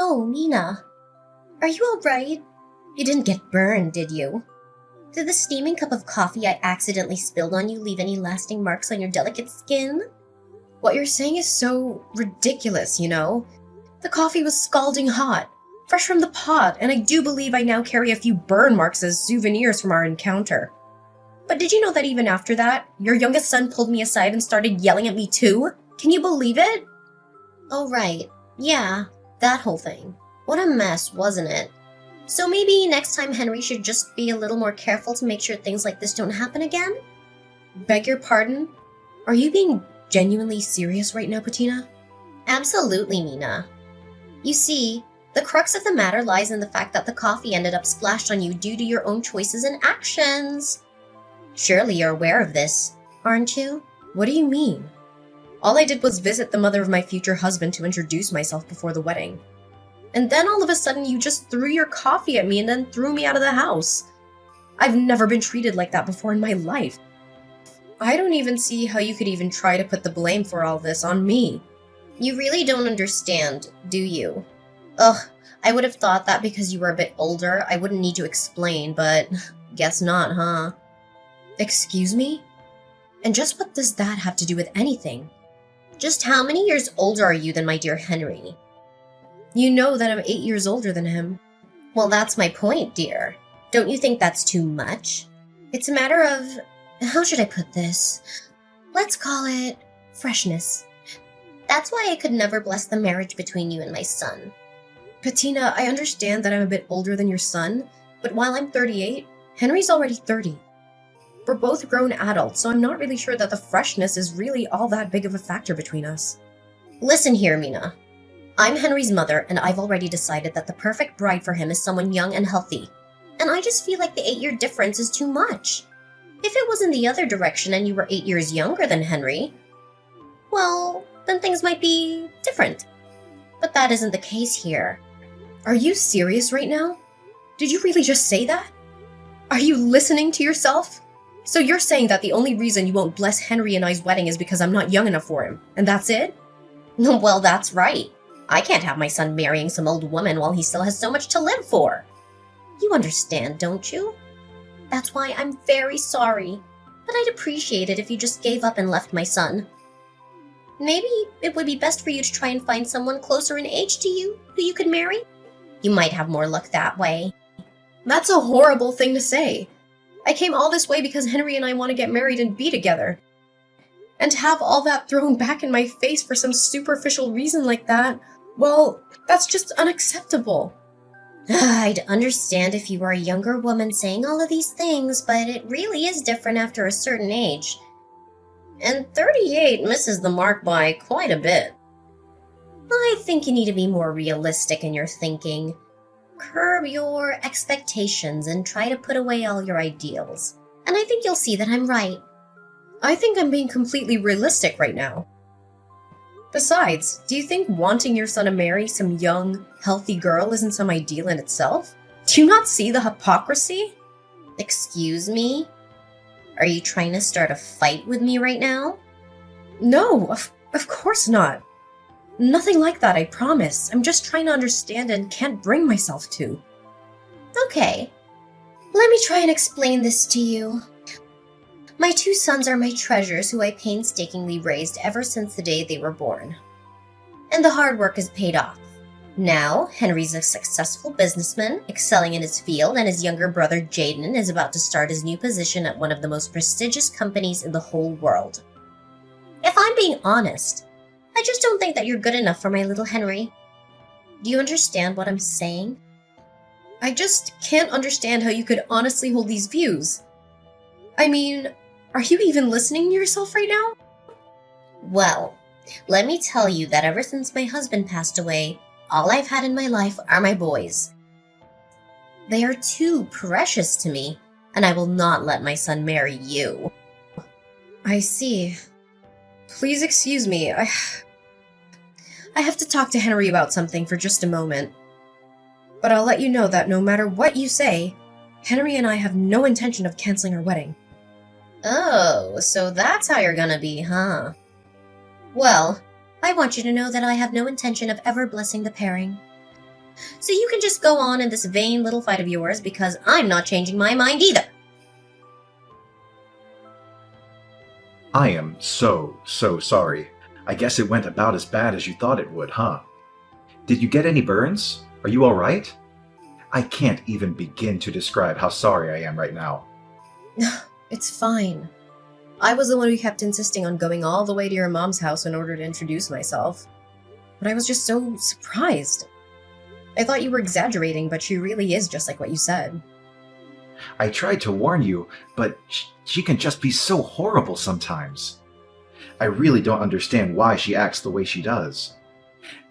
Oh, Nina. Are you alright? You didn't get burned, did you? Did the steaming cup of coffee I accidentally spilled on you leave any lasting marks on your delicate skin? What you're saying is so ridiculous, you know? The coffee was scalding hot, fresh from the pot, and I do believe I now carry a few burn marks as souvenirs from our encounter. But did you know that even after that, your youngest son pulled me aside and started yelling at me too? Can you believe it? Oh, right. Yeah, that whole thing. What a mess, wasn't it? So maybe next time Henry should just be a little more careful to make sure things like this don't happen again? Beg your pardon? Are you being genuinely serious right now, Patina? Absolutely, Nina. You see, the crux of the matter lies in the fact that the coffee ended up splashed on you due to your own choices and actions. Surely you're aware of this, aren't you? What do you mean? All I did was visit the mother of my future husband to introduce myself before the wedding. And then all of a sudden you just threw your coffee at me and then threw me out of the house. I've never been treated like that before in my life. I don't even see how you could even try to put the blame for all this on me. You really don't understand, do you? Ugh, I would have thought that because you were a bit older, I wouldn't need to explain, but guess not, huh? Excuse me? And just what does that have to do with anything? Just how many years older are you than my dear Henry? You know that I'm 8 years older than him. Well, that's my point, dear. Don't you think that's too much? It's a matter of... how should I put this? Let's call it freshness. That's why I could never bless the marriage between you and my son. Patina, I understand that I'm a bit older than your son, but while I'm 38, Henry's already 30. We're both grown adults, so I'm not really sure that the freshness is really all that big of a factor between us. Listen here, Mina. I'm Henry's mother, and I've already decided that the perfect bride for him is someone young and healthy. And I just feel like the 8-year difference is too much. If it was in the other direction and you were 8 years younger than Henry, well, then things might be different. But that isn't the case here. Are you serious right now? Did you really just say that? Are you listening to yourself? So you're saying that the only reason you won't bless Henry and I's wedding is because I'm not young enough for him, and that's it? Well, that's right. I can't have my son marrying some old woman while he still has so much to live for. You understand, don't you? That's why I'm very sorry, but I'd appreciate it if you just gave up and left my son. Maybe it would be best for you to try and find someone closer in age to you who you could marry. You might have more luck that way. That's a horrible thing to say. I came all this way because Henry and I want to get married and be together. And to have all that thrown back in my face for some superficial reason like that, well, that's just unacceptable. I'd understand if you were a younger woman saying all of these things, but it really is different after a certain age. And 38 misses the mark by quite a bit. I think you need to be more realistic in your thinking. Curb your expectations and try to put away all your ideals. And I think you'll see that I'm right. I think I'm being completely realistic right now. Besides, do you think wanting your son to marry some young, healthy girl isn't some ideal in itself? Do you not see the hypocrisy? Excuse me? Are you trying to start a fight with me right now? No, of course not. Nothing like that, I promise. I'm just trying to understand and can't bring myself to. Okay. Let me try and explain this to you. My 2 sons are my treasures who I painstakingly raised ever since the day they were born. And the hard work is paid off. Now, Henry's a successful businessman, excelling in his field, and his younger brother Jaden is about to start his new position at one of the most prestigious companies in the whole world. If I'm being honest, I just don't think that you're good enough for my little Henry. Do you understand what I'm saying? I just can't understand how you could honestly hold these views. I mean, are you even listening to yourself right now? Well, let me tell you that ever since my husband passed away, all I've had in my life are my boys. They are too precious to me, and I will not let my son marry you. I see. Please excuse me, I have to talk to Henry about something for just a moment. But I'll let you know that no matter what you say, Henry and I have no intention of canceling our wedding. Oh, so that's how you're gonna be, huh? Well, I want you to know that I have no intention of ever blessing the pairing. So you can just go on in this vain little fight of yours because I'm not changing my mind either. I am so sorry. I guess it went about as bad as you thought it would, huh? Did you get any burns? Are you alright? I can't even begin to describe how sorry I am right now. It's fine. I was the one who kept insisting on going all the way to your mom's house in order to introduce myself. But I was just so surprised. I thought you were exaggerating, but she really is just like what you said. I tried to warn you, but she can just be so horrible sometimes. I really don't understand why she acts the way she does.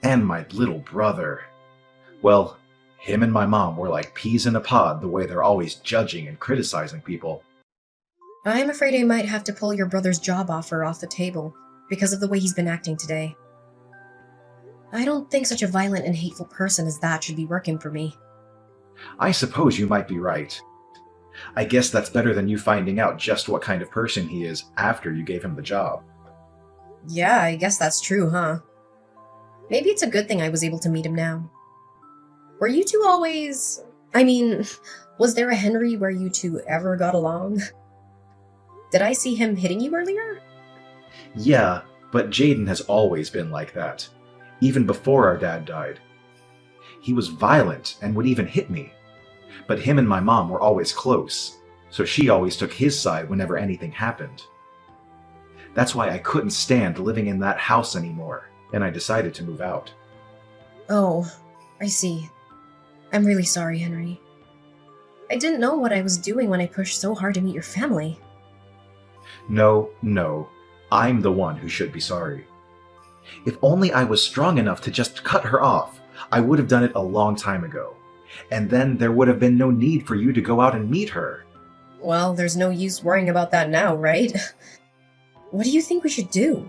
And my little brother. Well, him and my mom were like peas in a pod the way they're always judging and criticizing people. I'm afraid I might have to pull your brother's job offer off the table because of the way he's been acting today. I don't think such a violent and hateful person as that should be working for me. I suppose you might be right. I guess that's better than you finding out just what kind of person he is after you gave him the job. Yeah, I guess that's true, huh? Maybe it's a good thing I was able to meet him now. Were you two always... was there a Henry where you two ever got along? Did I see him hitting you earlier? Yeah, but Jaden has always been like that, even before our dad died. He was violent and would even hit me. But him and my mom were always close, so she always took his side whenever anything happened. That's why I couldn't stand living in that house anymore, and I decided to move out. Oh, I see. I'm really sorry, Henry. I didn't know what I was doing when I pushed so hard to meet your family. No, I'm the one who should be sorry. If only I was strong enough to just cut her off, I would have done it a long time ago. And then there would have been no need for you to go out and meet her. Well, there's no use worrying about that now, right? What do you think we should do?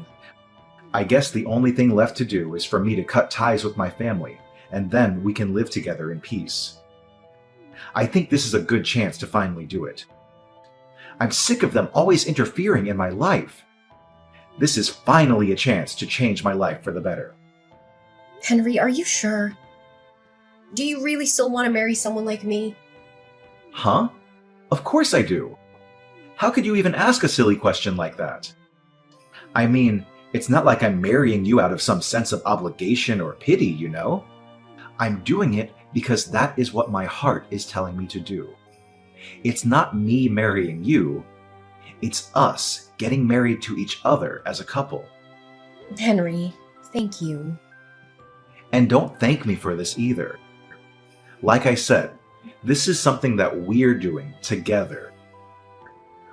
I guess the only thing left to do is for me to cut ties with my family, and then we can live together in peace. I think this is a good chance to finally do it. I'm sick of them always interfering in my life. This is finally a chance to change my life for the better. Henry, are you sure? Do you really still want to marry someone like me? Huh? Of course I do. How could you even ask a silly question like that? I mean, it's not like I'm marrying you out of some sense of obligation or pity, you know? I'm doing it because that is what my heart is telling me to do. It's not me marrying you. It's us getting married to each other as a couple. Henry, thank you. And don't thank me for this either. Like I said, this is something that we're doing together.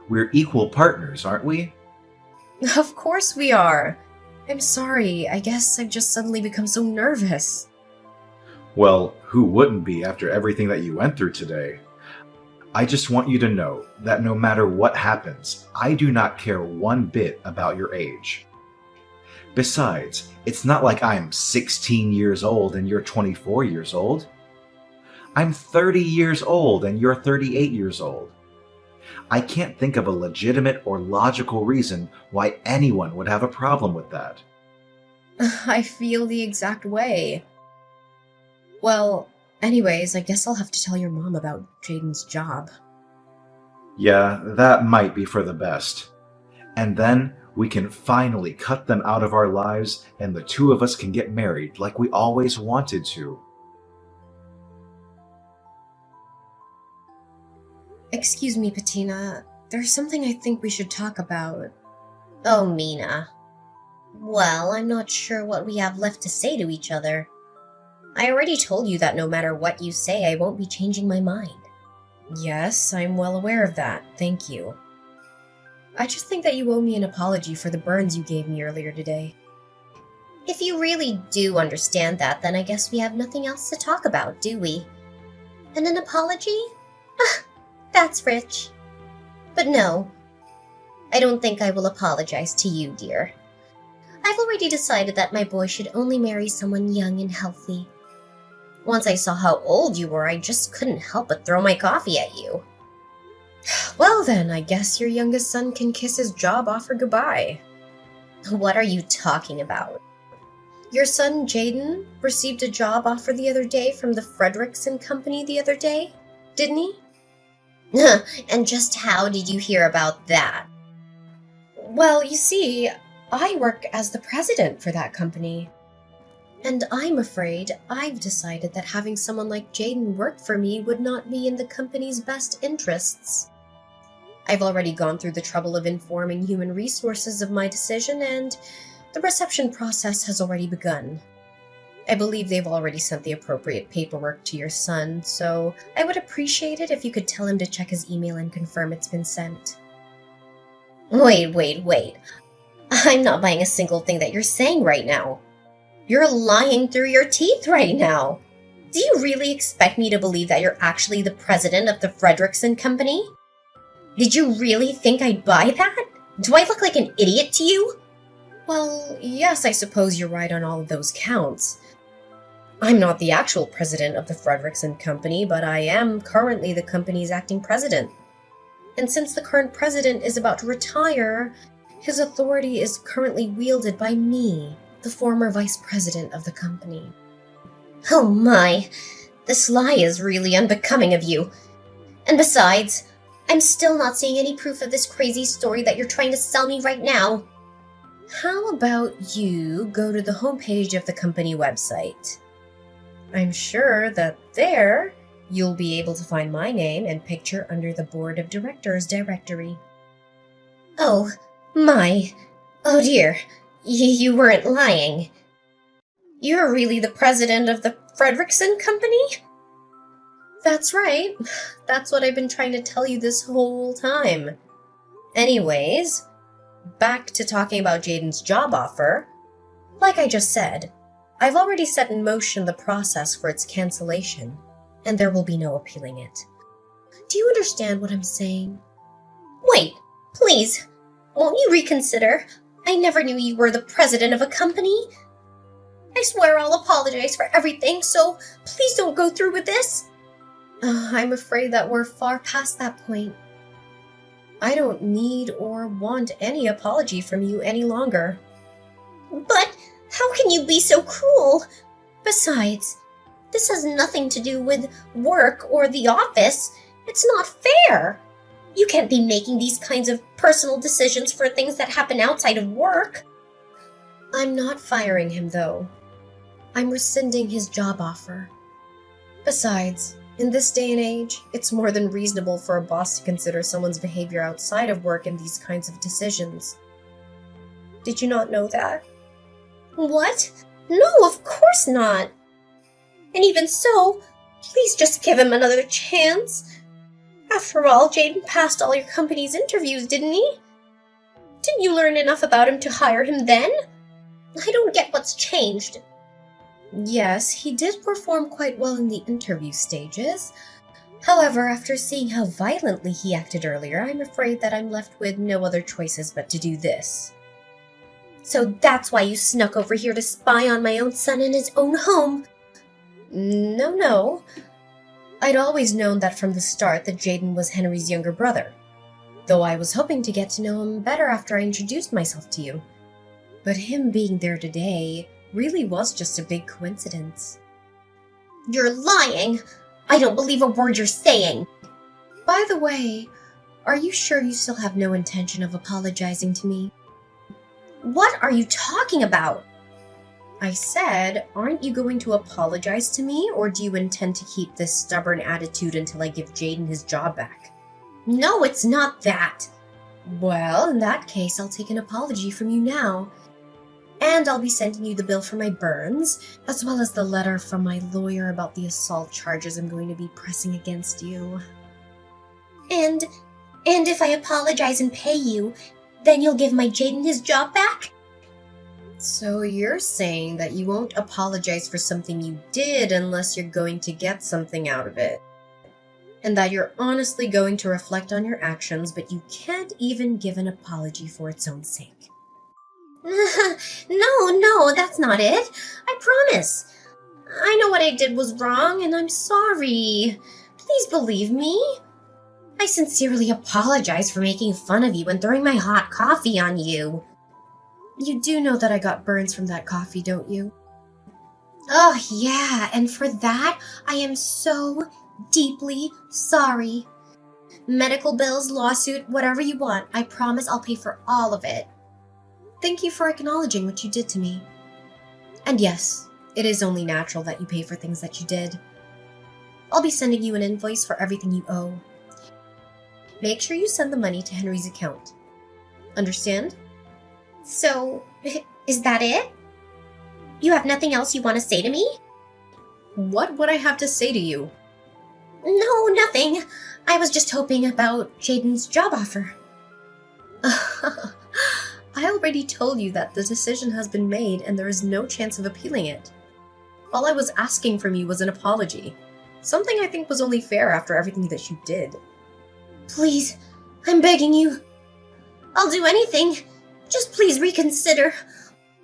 We're equal partners, aren't we? Of course we are. I'm sorry, I guess I've just suddenly become so nervous. Well, who wouldn't be after everything that you went through today? I just want you to know that no matter what happens, I do not care one bit about your age. Besides, it's not like I'm 16 years old and you're 24 years old. I'm 30 years old and you're 38 years old. I can't think of a legitimate or logical reason why anyone would have a problem with that. I feel the exact way. Well, anyways, I guess I'll have to tell your mom about Jaden's job. Yeah, that might be for the best. And then we can finally cut them out of our lives and the two of us can get married like we always wanted to. Excuse me, Patina. There's something I think we should talk about. Oh, Mina. Well, I'm not sure what we have left to say to each other. I already told you that no matter what you say, I won't be changing my mind. Yes, I'm well aware of that. Thank you. I just think that you owe me an apology for the burns you gave me earlier today. If you really do understand that, then I guess we have nothing else to talk about, do we? And an apology? That's rich. But no, I don't think I will apologize to you, dear. I've already decided that my boy should only marry someone young and healthy. Once I saw how old you were, I just couldn't help but throw my coffee at you. Well then, I guess your youngest son can kiss his job offer goodbye. What are you talking about? Your son Jaden received a job offer the other day from the Frederickson Company the other day, didn't he? And just how did you hear about that? Well, you see, I work as the president for that company. And I'm afraid I've decided that having someone like Jaden work for me would not be in the company's best interests. I've already gone through the trouble of informing human resources of my decision, and the reception process has already begun. I believe they've already sent the appropriate paperwork to your son, so I would appreciate it if you could tell him to check his email and confirm it's been sent. Wait. I'm not buying a single thing that you're saying right now. You're lying through your teeth right now. Do you really expect me to believe that you're actually the president of the Frederickson Company? Did you really think I'd buy that? Do I look like an idiot to you? Well, yes, I suppose you're right on all of those counts. I'm not the actual president of the Frederickson Company, but I am currently the company's acting president. And since the current president is about to retire, his authority is currently wielded by me, the former vice president of the company. Oh my, this lie is really unbecoming of you. And besides, I'm still not seeing any proof of this crazy story that you're trying to sell me right now. How about you go to the homepage of the company website? I'm sure that there you'll be able to find my name and picture under the Board of Directors directory. Oh, my. Oh dear, you weren't lying. You're really the president of the Frederickson Company? That's right. That's what I've been trying to tell you this whole time. Anyways, back to talking about Jaden's job offer. Like I just said, I've already set in motion the process for its cancellation, and there will be no appealing it. Do you understand what I'm saying? Wait, please, won't you reconsider? I never knew you were the president of a company. I swear I'll apologize for everything, so please don't go through with this. I'm afraid that we're far past that point. I don't need or want any apology from you any longer. But how can you be so cruel? Besides, this has nothing to do with work or the office. It's not fair. You can't be making these kinds of personal decisions for things that happen outside of work. I'm not firing him, though. I'm rescinding his job offer. Besides, in this day and age, it's more than reasonable for a boss to consider someone's behavior outside of work in these kinds of decisions. Did you not know that? What? No, of course not. And even so, please just give him another chance. After all, Jaden passed all your company's interviews, didn't he? Didn't you learn enough about him to hire him then? I don't get what's changed. Yes, he did perform quite well in the interview stages. However, after seeing how violently he acted earlier, I'm afraid that I'm left with no other choices but to do this. So that's why you snuck over here to spy on my own son in his own home? No. I'd always known that from the start that Jaden was Henry's younger brother, though I was hoping to get to know him better after I introduced myself to you. But him being there today really was just a big coincidence. You're lying! I don't believe a word you're saying! By the way, are you sure you still have no intention of apologizing to me? What are you talking about? I said, aren't you going to apologize to me, or do you intend to keep this stubborn attitude until I give Jaden his job back? No, it's not that. Well, in that case, I'll take an apology from you now. And I'll be sending you the bill for my burns, as well as the letter from my lawyer about the assault charges I'm going to be pressing against you. And if I apologize and pay you, then you'll give my Jaden his job back? So you're saying that you won't apologize for something you did unless you're going to get something out of it. And that you're honestly going to reflect on your actions, but you can't even give an apology for its own sake. No, that's not it. I promise. I know what I did was wrong, and I'm sorry. Please believe me. I sincerely apologize for making fun of you and throwing my hot coffee on you. You do know that I got burns from that coffee, don't you? Oh, yeah, and for that, I am so deeply sorry. Medical bills, lawsuit, whatever you want, I promise I'll pay for all of it. Thank you for acknowledging what you did to me. And yes, it is only natural that you pay for things that you did. I'll be sending you an invoice for everything you owe. Make sure you send the money to Henry's account. Understand? So, is that it? You have nothing else you want to say to me? What would I have to say to you? No, nothing. I was just hoping about Jaden's job offer. I already told you that the decision has been made and there is no chance of appealing it. All I was asking from you was an apology. Something I think was only fair after everything that you did. Please, I'm begging you. I'll do anything. Just please reconsider.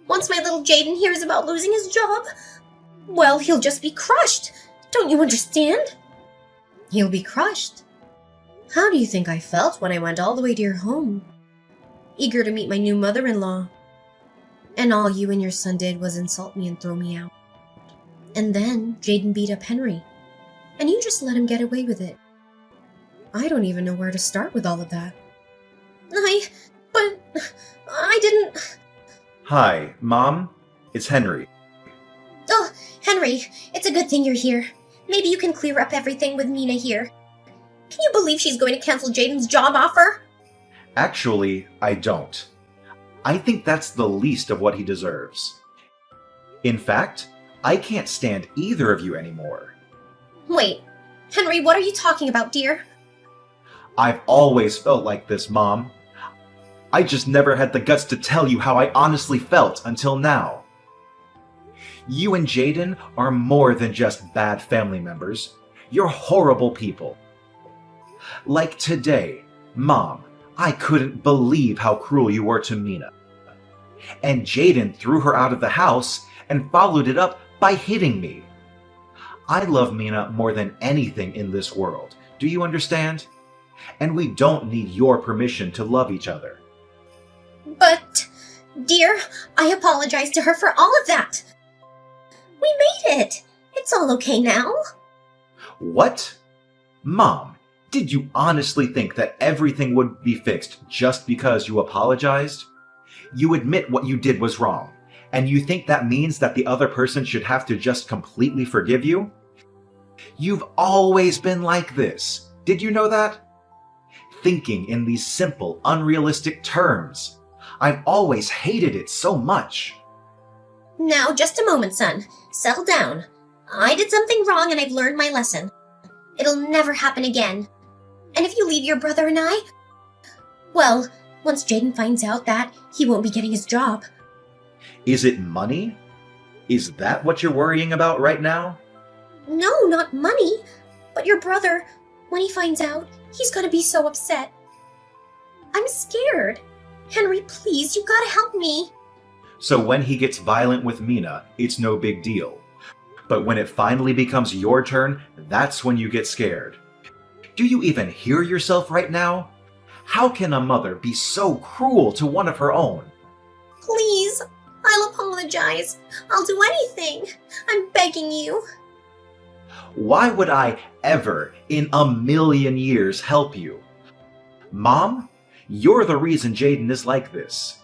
Once my little Jaden hears about losing his job, well, he'll just be crushed. Don't you understand? He'll be crushed. How do you think I felt when I went all the way to your home? Eager to meet my new mother-in-law. And all you and your son did was insult me and throw me out. And then Jaden beat up Henry. And you just let him get away with it. I don't even know where to start with all of that. But I didn't... Hi, Mom. It's Henry. Oh, Henry, it's a good thing you're here. Maybe you can clear up everything with Mina here. Can you believe she's going to cancel Jaden's job offer? Actually, I don't. I think that's the least of what he deserves. In fact, I can't stand either of you anymore. Wait, Henry, what are you talking about, dear? I've always felt like this, Mom. I just never had the guts to tell you how I honestly felt until now. You and Jaden are more than just bad family members. You're horrible people. Like today, Mom, I couldn't believe how cruel you were to Mina. And Jaden threw her out of the house and followed it up by hitting me. I love Mina more than anything in this world. Do you understand? And we don't need your permission to love each other. But, dear, I apologize to her for all of that. We made it. It's all okay now. What? Mom, did you honestly think that everything would be fixed just because you apologized? You admit what you did was wrong, and you think that means that the other person should have to just completely forgive you? You've always been like this. Did you know that? Thinking in these simple, unrealistic terms. I've always hated it so much. Now, just a moment, son. Settle down. I did something wrong and I've learned my lesson. It'll never happen again. And if you leave your brother and I, well, once Jaden finds out that, he won't be getting his job. Is it money? Is that what you're worrying about right now? No, not money. But your brother, when he finds out, he's gonna be so upset. I'm scared. Henry, please, you gotta help me. So when he gets violent with Mina, it's no big deal. But when it finally becomes your turn, that's when you get scared. Do you even hear yourself right now? How can a mother be so cruel to one of her own? Please, I'll apologize. I'll do anything. I'm begging you. Why would I ever in a million years help you? Mom, you're the reason Jaden is like this.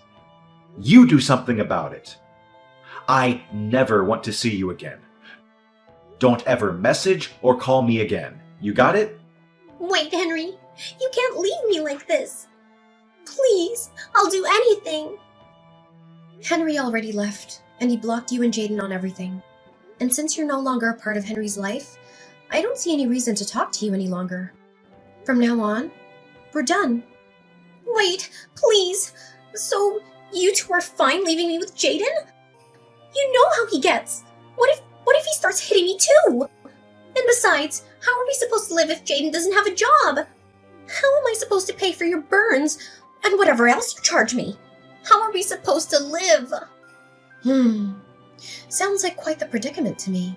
You do something about it. I never want to see you again. Don't ever message or call me again. You got it? Wait, Henry. You can't leave me like this. Please, I'll do anything. Henry already left, and he blocked you and Jaden on everything. And since you're no longer a part of Henry's life, I don't see any reason to talk to you any longer. From now on, we're done. Wait, please. So, you two are fine leaving me with Jaden? You know how he gets. What if he starts hitting me too? And besides, how are we supposed to live if Jaden doesn't have a job? How am I supposed to pay for your burns and whatever else you charge me? How are we supposed to live? Sounds like quite the predicament to me.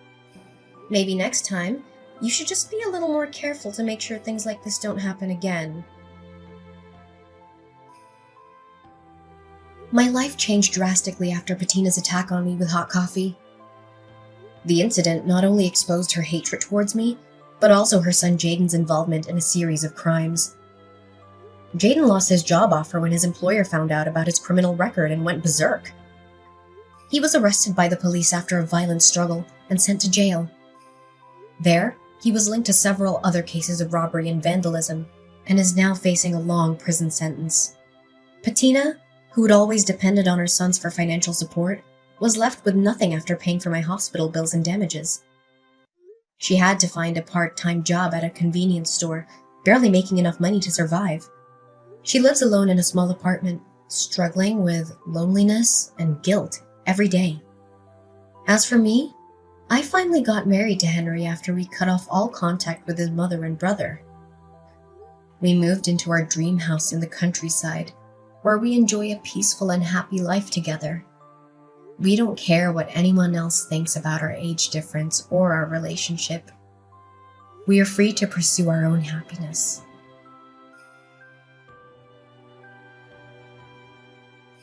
Maybe next time, you should just be a little more careful to make sure things like this don't happen again. My life changed drastically after Patina's attack on me with hot coffee. The incident not only exposed her hatred towards me, but also her son Jaden's involvement in a series of crimes. Jaden lost his job offer when his employer found out about his criminal record and went berserk. He was arrested by the police after a violent struggle and sent to jail. There, he was linked to several other cases of robbery and vandalism, and is now facing a long prison sentence. Patina, who had always depended on her sons for financial support, was left with nothing after paying for my hospital bills and damages. She had to find a part-time job at a convenience store, barely making enough money to survive. She lives alone in a small apartment, struggling with loneliness and guilt every day. As for me, I finally got married to Henry after we cut off all contact with his mother and brother. We moved into our dream house in the countryside, where we enjoy a peaceful and happy life together. We don't care what anyone else thinks about our age difference or our relationship. We are free to pursue our own happiness.